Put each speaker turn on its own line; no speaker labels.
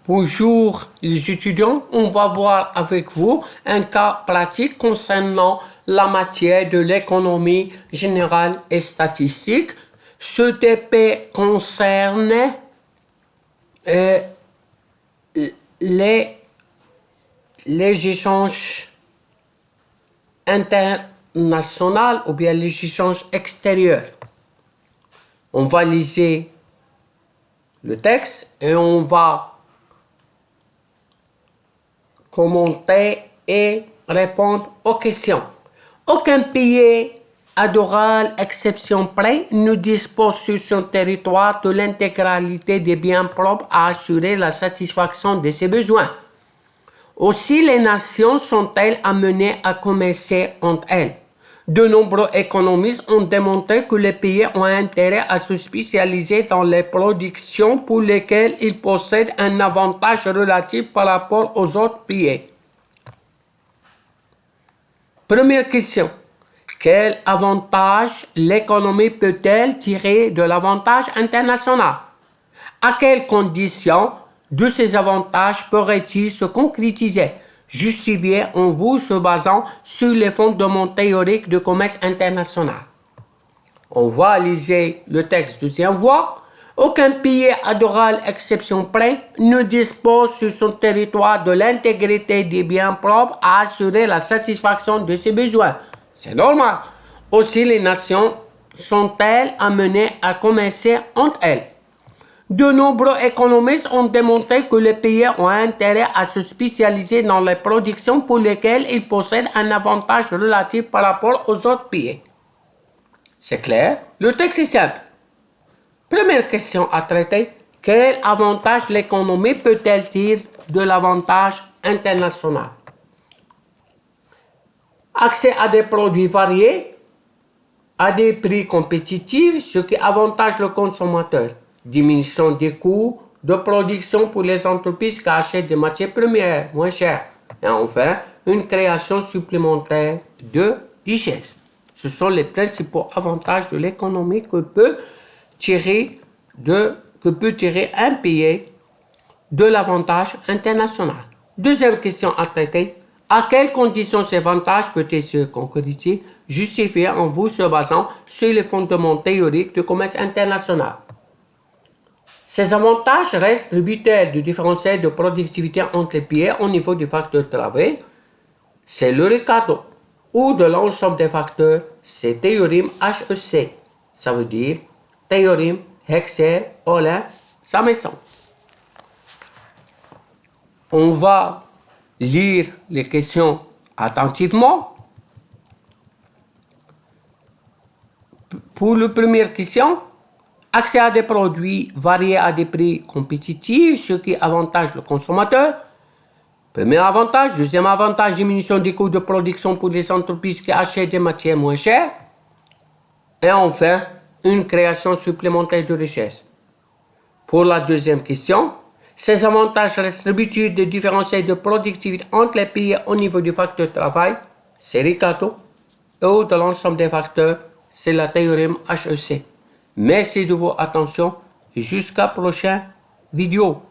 Bonjour les étudiants, on va voir avec vous un cas pratique concernant la matière de l'économie générale et statistique. Ce TP concerne les échanges internationaux ou bien les échanges extérieurs. On va lire le texte et on va commenter et répondre aux questions. Aucun pays, à d'orale exception près, ne dispose sur son territoire de l'intégralité des biens propres à assurer la satisfaction de ses besoins. Aussi, les nations sont-elles amenées à commercer entre elles. De nombreux économistes ont démontré que les pays ont intérêt à se spécialiser dans les productions pour lesquelles ils possèdent un avantage relatif par rapport aux autres pays. Première question. Quel avantage l'économie peut-elle tirer de l'avantage international? À quelles conditions de ces avantages pourraient-ils se concrétiser? Justifiez en vous se basant sur les fondements théoriques du commerce international. On va lire le texte deuxième fois. Aucun pays, à d'orale exception près, ne dispose sur son territoire de l'intégrité des biens propres à assurer la satisfaction de ses besoins. C'est normal. Aussi, les nations sont-elles amenées à commercer entre elles. De nombreux économistes ont démontré que les pays ont intérêt à se spécialiser dans les productions pour lesquelles ils possèdent un avantage relatif par rapport aux autres pays. C'est clair? Le texte est simple. Première question à traiter. Quel avantage l'économie peut-elle tirer de l'avantage international? Accès à des produits variés, à des prix compétitifs, ce qui avantage le consommateur. Diminution des coûts de production pour les entreprises qui achètent des matières premières moins chères. Et enfin, une création supplémentaire de richesse. Ce sont les principaux avantages de l'économie que peut tirer un pays de l'avantage international. Deuxième question à traiter. À quelles conditions ces avantages peuvent-ils se concrétiser? Justifiez en vous se basant sur les fondements théoriques du commerce international. Ces avantages restent tributaires du différentiel de productivité entre les pays au niveau du facteur de travail. C'est le Ricardo, ou de l'ensemble des facteurs, c'est théorème HEC. Ça veut dire théorème Hexer, Olin, Sameson. On va lire les questions attentivement. Pour la première question, accès à des produits variés à des prix compétitifs, ce qui avantage le consommateur. Premier avantage. Deuxième avantage, diminution des coûts de production pour les entreprises qui achètent des matières moins chères. Et enfin, une création supplémentaire de richesse. Pour la deuxième question, ces avantages restent tributaires des différentiels de productivité entre les pays au niveau du facteur de travail, c'est Ricardo, et de l'ensemble des facteurs, c'est la théorème HEC. Merci de votre attention et jusqu'à la prochaine vidéo.